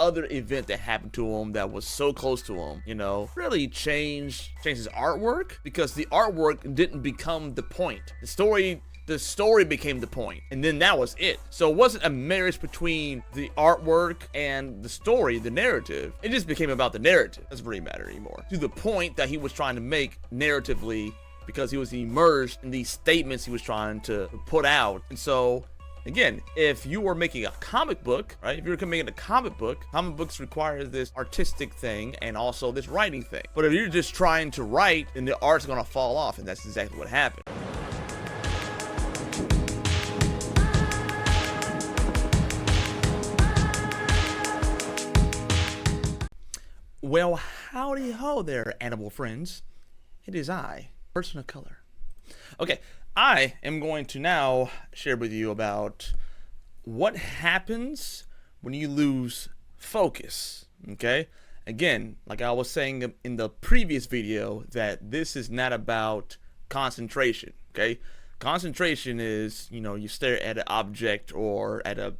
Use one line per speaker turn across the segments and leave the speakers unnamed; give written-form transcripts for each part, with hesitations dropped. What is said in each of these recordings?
other event that happened to him that was so close to him, really changed his artwork, because the artwork didn't become the point. The story became the point, and then that was it. So it wasn't a marriage between the artwork and the story, the narrative. It just became about the narrative. Doesn't really matter anymore. To the point that he was trying to make narratively, because he was immersed in these statements he was trying to put out. And so, again, if you were making a comic book, right? If you were making a comic books require this artistic thing and also this writing thing. But if you're just trying to write, then the art's gonna fall off, and that's exactly what happened. Well, howdy ho there, animal friends. It is I, person of color. Okay, I am going to now share with you about what happens when you lose focus, okay? Again, like I was saying in the previous video, that this is not about concentration, okay? Concentration is, you stare at an object or at a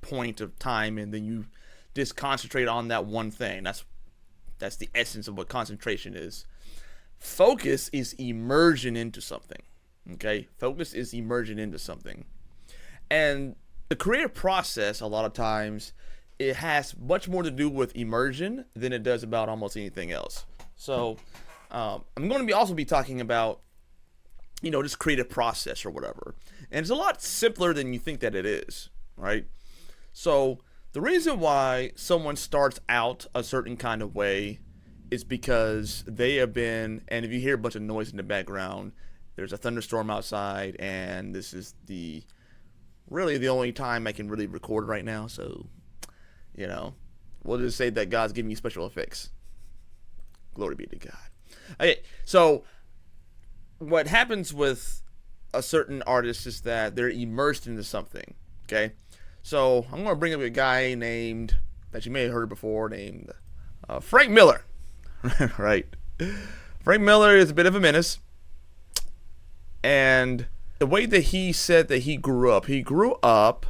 point of time, and then you just concentrate on that one thing. That's the essence of what concentration is. Focus is immersion into something. Okay? Focus is immersion into something. And the creative process, a lot of times, it has much more to do with immersion than it does about almost anything else. So, I'm going to also be talking about, this creative process or whatever. And it's a lot simpler than you think that it is, right? So, the reason why someone starts out a certain kind of way is because they have been, and if you hear a bunch of noise in the background, there's a thunderstorm outside, and this is really the only time I can really record right now, so, we'll just say that God's giving me special effects. Glory be to God. Okay, so what happens with a certain artist is that they're immersed into something, okay? So I'm going to bring up a guy that you may have heard before, named Frank Miller. Right. Frank Miller is a bit of a menace. And the way that he said that he grew up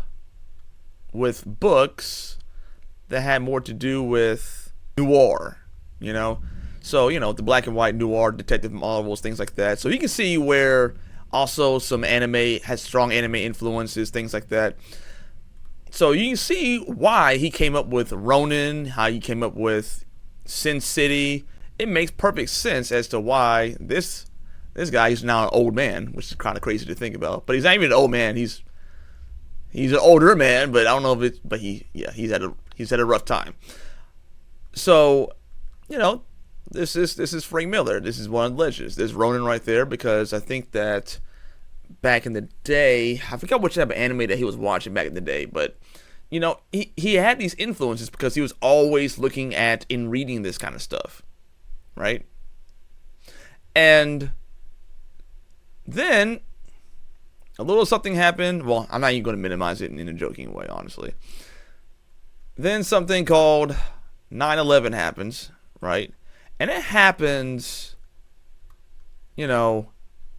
with books that had more to do with noir, So, the black and white noir, detective novels, things like that. So you can see where also some anime has strong anime influences, things like that. So you can see why he came up with Ronin, how he came up with Sin City. It makes perfect sense as to why this guy is now an old man, which is kind of crazy to think about. But he's not even an old man. He's an older man, but I don't know if it's. But he's had a rough time. So, this is Frank Miller. This is one of the legends. There's Ronin right there, because I think that back in the day, I forgot which type of anime that he was watching back in the day, but he had these influences because he was always looking at and reading this kind of stuff, right? And then a little something happened. Well, I'm not even going to minimize it in a joking way, honestly. Then something called 9/11 happens, right? And it happens,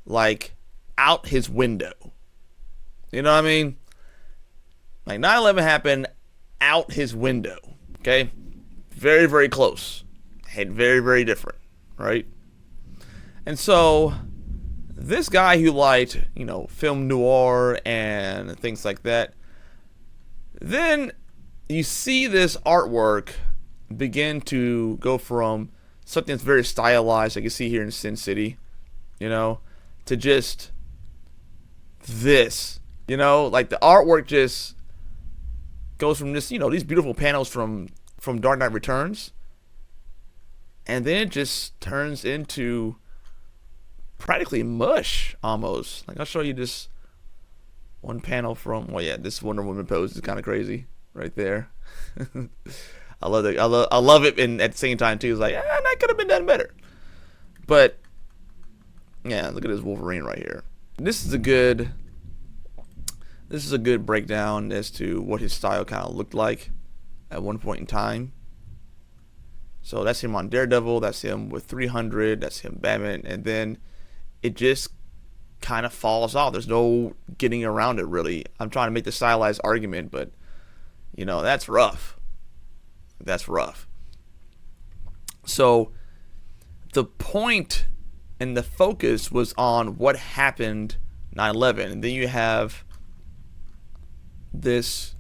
like out his window. You know what I mean? Like 9/11 happened out his window. Okay? Very, very close. And very, very different. Right? And so this guy who liked, film noir and things like that, then you see this artwork begin to go from something that's very stylized, like you see here in Sin City, to just this, like the artwork just goes from this, these beautiful panels from Dark Knight Returns, and then it just turns into practically mush almost. Like I'll show you this one panel from, this Wonder Woman pose is kind of crazy right there. I love it. I love it, and at the same time too, it's like, that could have been done better. But yeah, look at this Wolverine right here. This is a good breakdown as to what his style kind of looked like at one point in time. So that's him on Daredevil, that's him with 300, that's him Batman, and then it just kind of falls off. There's no getting around it really. I'm trying to make the stylized argument, but that's rough. That's rough. So the point and the focus was on what happened 9/11, and then you have this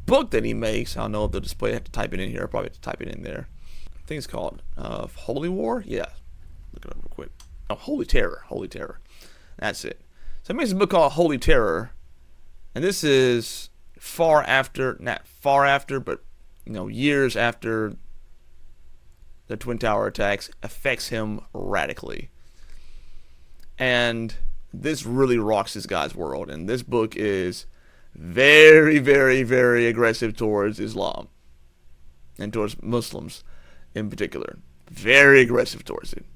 book that he makes. I don't know if the display, I have to type it in here. I probably have to type it in there. I think it's called Holy War. Yeah, look it up real quick. Oh, Holy Terror. Holy Terror. That's it. So he makes a book called Holy Terror, and this is not far after, but years after the Twin Tower attacks, affects him radically. And this really rocks this guy's world. And this book is very, very, very aggressive towards Islam and towards Muslims in particular. Very aggressive towards it.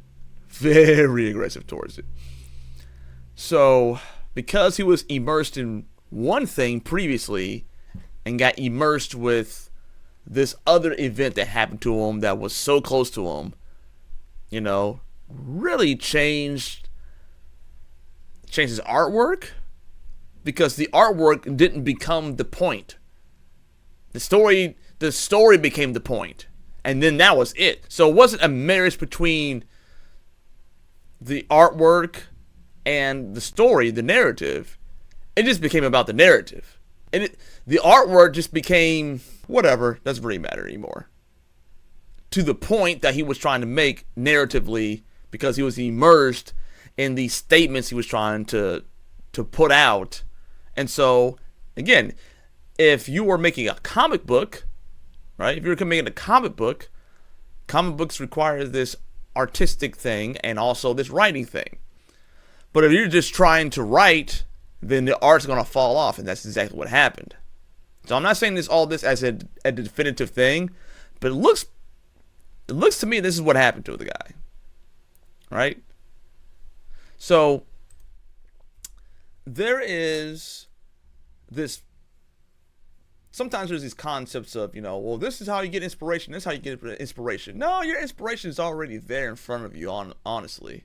Very aggressive towards it. So, because he was immersed in one thing previously and got immersed with this other event that happened to him that was so close to him, really changed his artwork, because the artwork didn't become the point. The story became the point, and then that was it. So it wasn't a marriage between the artwork and the story, the narrative. It just became about the narrative. And the artwork just became whatever, doesn't really matter anymore. To the point that he was trying to make narratively, because he was immersed in these statements he was trying to put out. And so, again, if you were making a comic book, right? If you were making a comic books require this artistic thing and also this writing thing. But if you're just trying to write, then the art's going to fall off, and that's exactly what happened. So I'm not saying all this as a definitive thing, but it looks to me this is what happened to the guy, right? So there is this. Sometimes there's these concepts of, well, this is how you get inspiration. This is how you get inspiration. No, your inspiration is already there in front of you, honestly.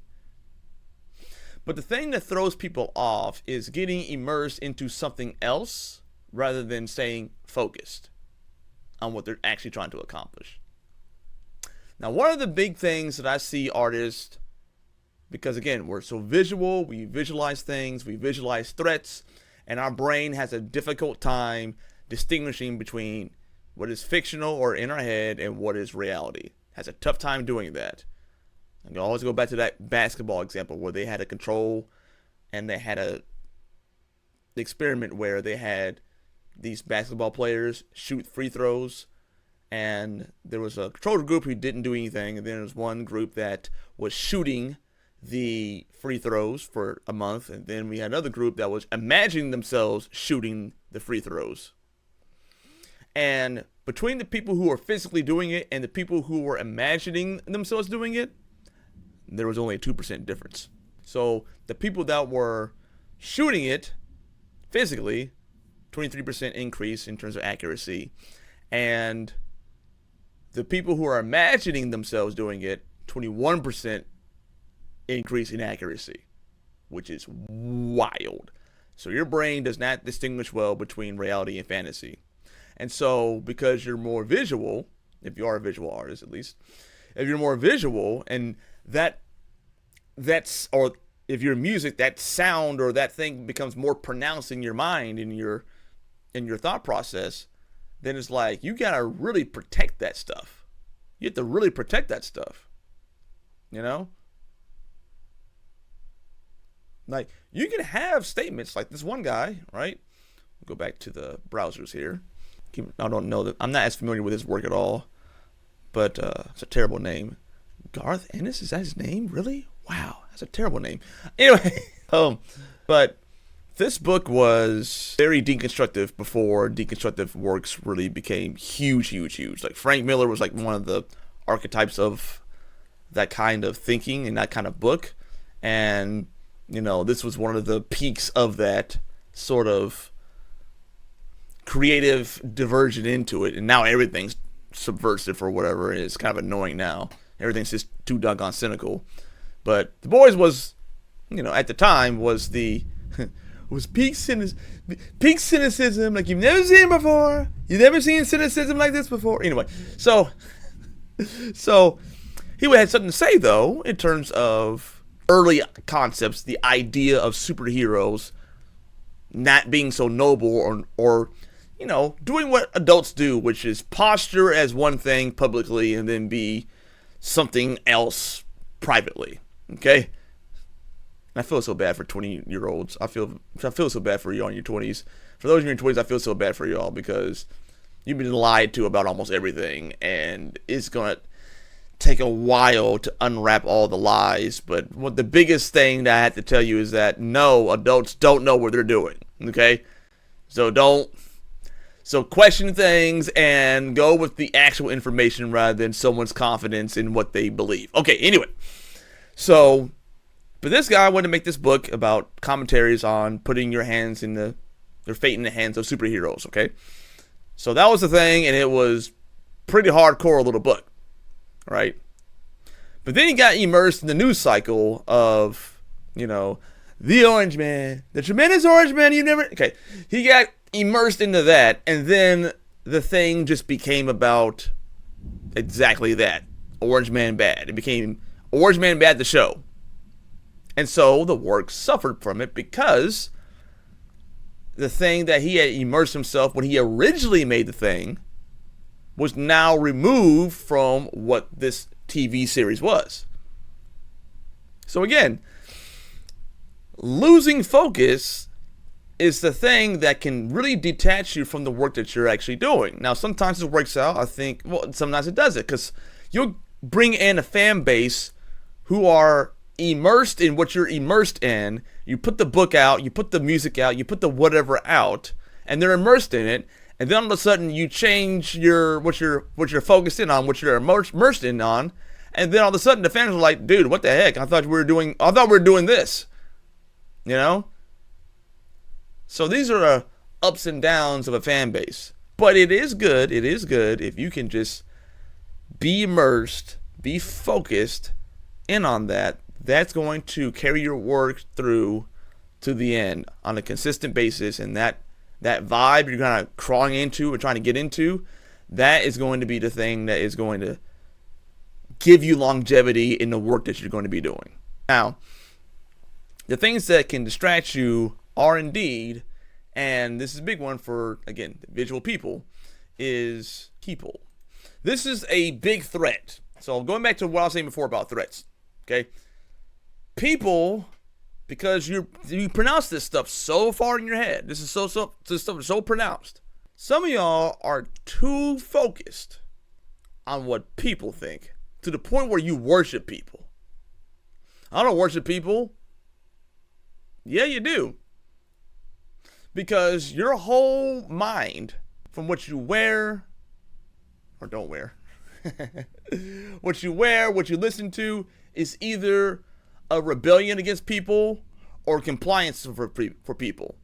But the thing that throws people off is getting immersed into something else rather than staying focused on what they're actually trying to accomplish. Now, one of the big things that I see artists, because again, we're so visual, we visualize things, we visualize threats, and our brain has a difficult time distinguishing between what is fictional or in our head and what is reality. Has a tough time doing that. And you always go back to that basketball example where they had a control and they had a experiment where they had these basketball players shoot free throws, and there was a control group who didn't do anything, and then there was one group that was shooting the free throws for a month, and then we had another group that was imagining themselves shooting the free throws. And between the people who were physically doing it and the people who were imagining themselves doing it, there was only a 2% difference. So the people that were shooting it physically, 23% increase in terms of accuracy. And the people who are imagining themselves doing it, 21% increase in accuracy, which is wild. So your brain does not distinguish well between reality and fantasy. And so because you're more visual, if you are a visual artist at least, if you're more visual and that's or if you're music, that sound or that thing becomes more pronounced in your mind, in your thought process, then it's like you gotta really protect that stuff. You have to really protect that stuff. Like you can have statements like this one guy, right? Go back to the browsers here. I don't know that I'm not as familiar with his work at all, but it's a terrible name. Garth Ennis, is that his name? Really? Wow, that's a terrible name. Anyway, but this book was very deconstructive before deconstructive works really became huge. Like Frank Miller was like one of the archetypes of that kind of thinking and that kind of book. And, this was one of the peaks of that sort of creative diversion into it. And now everything's subversive or whatever. It's kind of annoying now. Everything's just too doggone cynical. But The Boys was, at the time was the was peak cynicism like you've never seen before. You've never seen cynicism like this before. Anyway, so he had something to say though in terms of early concepts, the idea of superheroes not being so noble or doing what adults do, which is posture as one thing publicly and then be something else privately. Okay? And I feel so bad for 20-year-olds. I feel so bad for y'all in your 20s. For those in your 20s, I feel so bad for y'all because you've been lied to about almost everything, and it's going to take a while to unwrap all the lies. But the biggest thing that I have to tell you is that no, adults don't know what they're doing. Okay? So question things and go with the actual information rather than someone's confidence in what they believe. Okay, anyway. But this guy wanted to make this book about commentaries on putting your fate in the hands of superheroes, okay? So that was the thing, and it was pretty hardcore little book, right? But then he got immersed in the news cycle of, the Orange Man, the tremendous Orange Man okay. He got immersed into that, and then the thing just became about exactly that. Orange Man Bad. It became Orange Man Bad the show. And so the work suffered from it because the thing that he had immersed himself when he originally made the thing was now removed from what this TV series was. So again, losing focus is the thing that can really detach you from the work that you're actually doing. Now, sometimes it works out. I think, sometimes it doesn't, because you'll bring in a fan base who are immersed in what you're immersed in. You put the book out, you put the music out, you put the whatever out, and they're immersed in it. And then all of a sudden you change what you're focused in on, what you're immersed in on, and then all of a sudden the fans are like, "Dude, what the heck? I thought we were doing this." So these are the ups and downs of a fan base. But it is good if you can just be immersed, be focused in on that. That's going to carry your work through to the end on a consistent basis. And that vibe you're kind of crawling into or trying to get into, that is going to be the thing that is going to give you longevity in the work that you're going to be doing. Now, the things that can distract you are indeed, and this is a big one for, again, visual people, is people. This is a big threat. So going back to what I was saying before about threats, okay? People, because you pronounce this stuff so far in your head, this stuff is so pronounced. Some of y'all are too focused on what people think to the point where you worship people. I don't worship people. Yeah, you do. Because your whole mind, from what you wear or don't wear, what you wear, what you listen to, is either a rebellion against people or compliance for people.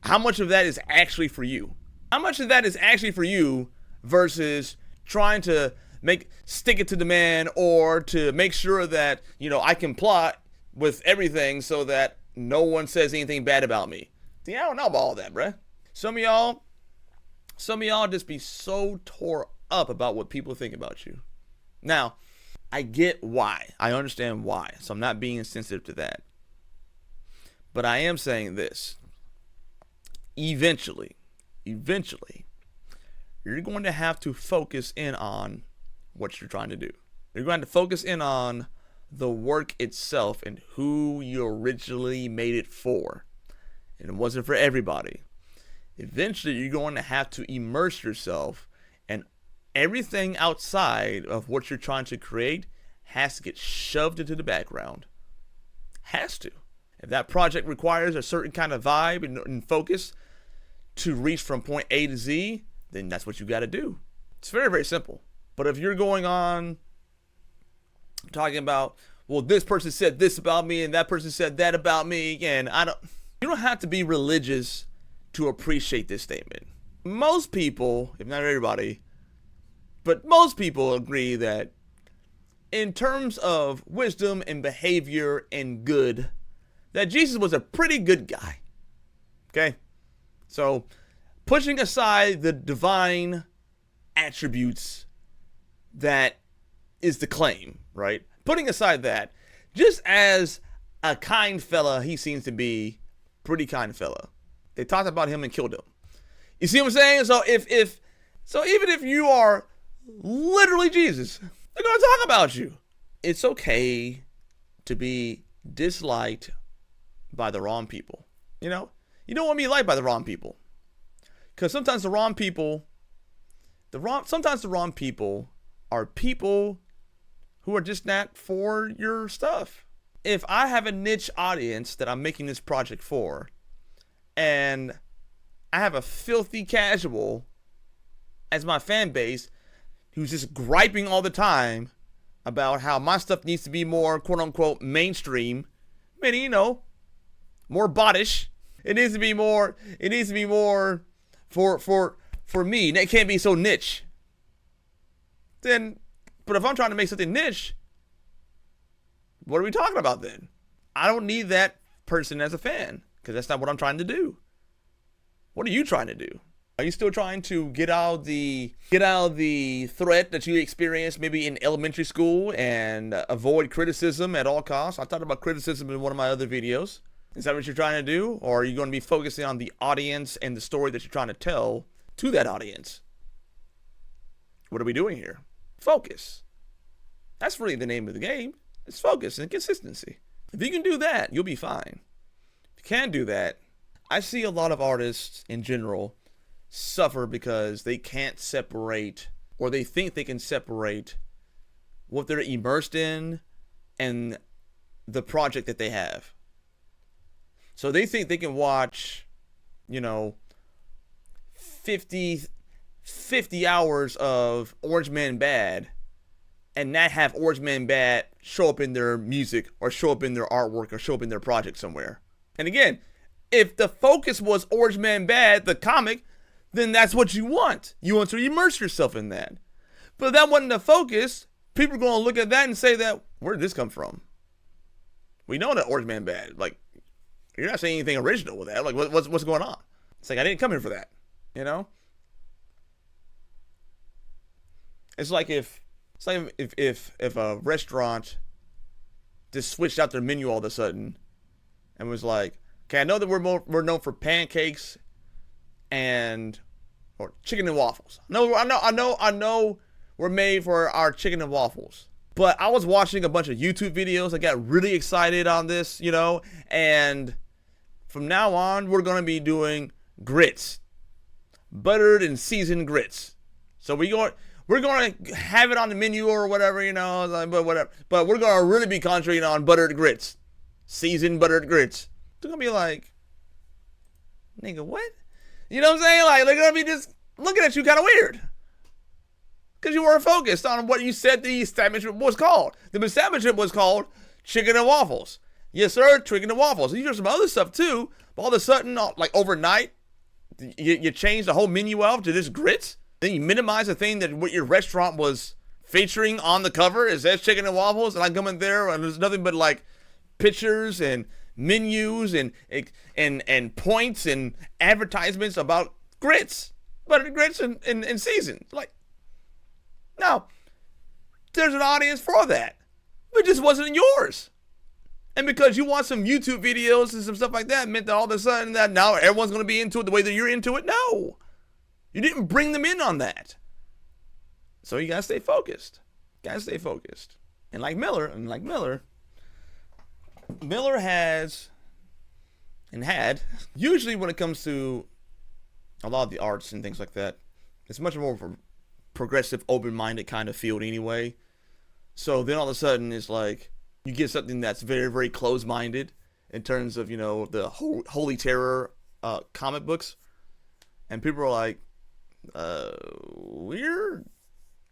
How much of that is actually for you? How much of that is actually for you versus trying to stick it to the man or to make sure that, I comply with everything so that no one says anything bad about me? See, I don't know about all that, bruh. Some of y'all just be so tore up about what people think about you. Now, I get why. I understand why. So I'm not being insensitive to that. But I am saying this. Eventually, you're going to have to focus in on what you're trying to do. You're going to focus in on the work itself and who you originally made it for. And it wasn't for everybody. Eventually, you're going to have to immerse yourself, and everything outside of what you're trying to create has to get shoved into the background. Has to. If that project requires a certain kind of vibe and focus to reach from point A to Z, then that's what you got to do. It's very, very simple. But if you're going on talking about, well, this person said this about me and that person said that about me, and you don't have to be religious to appreciate this statement. Most people, if not everybody, but most people agree that in terms of wisdom and behavior and good, that Jesus was a pretty good guy. Okay? So, pushing aside the divine attributes that is the claim, right? Putting aside that, just as a kind fella, he seems to be pretty kind fella. They talked about him and killed him. You see what I'm saying? So even if you are literally Jesus, they're gonna talk about you. It's okay to be disliked by the wrong people. You don't want to be liked by the wrong people, because sometimes the wrong people are people who are just not for your stuff. If I have a niche audience that I'm making this project for, and I have a filthy casual as my fan base who's just griping all the time about how my stuff needs to be more quote unquote mainstream, meaning, more bottish. It needs to be more for me. It can't be so niche. But if I'm trying to make something niche, what are we talking about then? I don't need that person as a fan, because that's not what I'm trying to do. What are you trying to do? Are you still trying to get out of the threat that you experienced maybe in elementary school and avoid criticism at all costs? I talked about criticism in one of my other videos. Is that what you're trying to do? Or are you going to be focusing on the audience and the story that you're trying to tell to that audience? What are we doing here? Focus. That's really the name of the game. It's focus and consistency. If you can do that, you'll be fine. If you can't do that, I see a lot of artists in general suffer because they can't separate, or they think they can separate what they're immersed in and the project that they have. So they think they can watch, 50 hours of Orange Man Bad and not have Orange Man Bad show up in their music or show up in their artwork or show up in their project somewhere. And again, if the focus was Orange Man Bad, the comic, then that's what you want. You want to immerse yourself in that. But if that wasn't the focus, people are going to look at that and say that, where did this come from? We know that Orange Man Bad. Like, you're not saying anything original with that. Like, what's going on? It's like, I didn't come here for that. It's like if a restaurant just switched out their menu all of a sudden and was like, okay, I know that we're known for pancakes or chicken and waffles. I know we're made for our chicken and waffles. But I was watching a bunch of YouTube videos. I got really excited on this, and from now on, we're going to be doing grits, buttered and seasoned grits. So we're going to have it on the menu or whatever, but whatever. But we're going to really be concentrating on buttered grits, seasoned buttered grits. They're going to be like, nigga, what? You know what I'm saying? Like, they're going to be just looking at you kind of weird. Because you weren't focused on what you said the establishment was called. The establishment was called Chicken and Waffles. Yes, sir, chicken and waffles. You do some other stuff, too. But all of a sudden, like overnight, you change the whole menu out to just grits. Then you minimize the thing that what your restaurant was featuring on the cover. It says chicken and waffles. And I come in there, and there's nothing but, like, pictures and menus and points and advertisements about grits. Buttered grits and seasoned. Like, now, there's an audience for that. But it just wasn't yours. And because you want some YouTube videos and some stuff like that, meant that all of a sudden that now everyone's going to be into it the way that you're into it? No. You didn't bring them in on that. So you got to stay focused. And like Miller has and had, usually when it comes to a lot of the arts and things like that, it's much more of a progressive, open-minded kind of field anyway. So then all of a sudden it's like you get something that's very, very close-minded in terms of, the Holy Terror comic books. And people are like, we're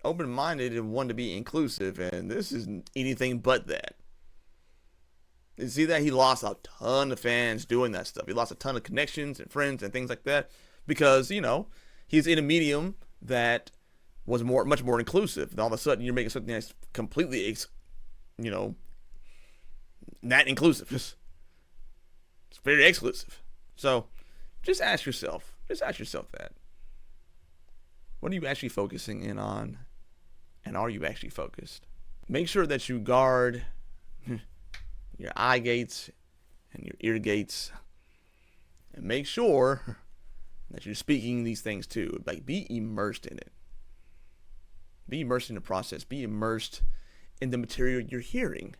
open-minded and want to be inclusive, and this isn't anything but that. You see that? He lost a ton of fans doing that stuff. He lost a ton of connections and friends and things like that because, he's in a medium that was much more inclusive. And all of a sudden, you're making something that's completely, not inclusive. It's very exclusive. So, Just ask yourself. Just ask yourself that. What are you actually focusing in on? And are you actually focused? Make sure that you guard your eye gates and your ear gates. And make sure that you're speaking these things too. Like, be immersed in it. Be immersed in the process. Be immersed in the material you're hearing.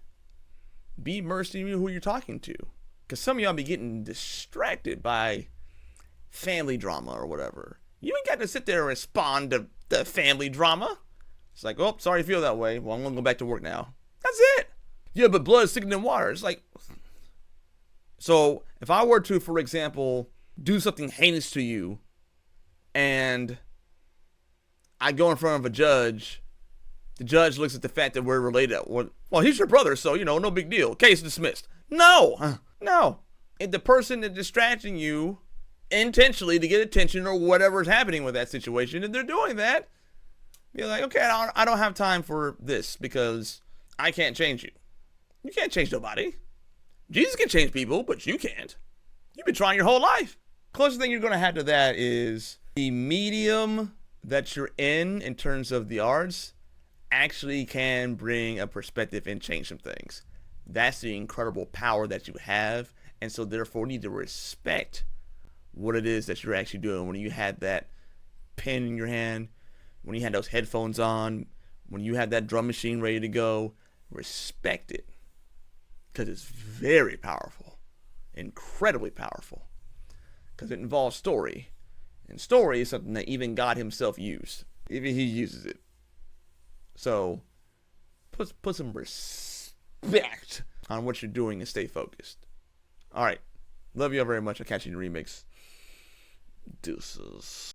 Be immersed in who you're talking to. Because some of y'all be getting distracted by family drama or whatever. You ain't got to sit there and respond to the family drama. It's like, oh, sorry you feel that way. Well, I'm going to go back to work now. That's it. Yeah, but blood is thicker than water. It's like, so if I were to, for example, do something heinous to you and I go in front of a judge, the judge looks at the fact that we're related. Well, he's your brother, so, no big deal. Case dismissed. No. If the person is distracting you intentionally to get attention or whatever is happening with that situation, and they're doing that, you're like, okay, I don't have time for this because I can't change you. You can't change nobody. Jesus can change people, but you can't. You've been trying your whole life. Closest thing you're going to have to that is the medium that you're in terms of the arts actually can bring a perspective and change some things. That's the incredible power that you have, and so therefore you need to respect what it is that you're actually doing. When you had that pen in your hand, when you had those headphones on, when you had that drum machine ready to go, respect it, because it's very powerful, incredibly powerful, because it involves story, and story is something that even God himself used. Even he uses it. So put some respect on what you're doing and stay focused. All right. Love you all very much. I'll catch you in the remix. Deuces.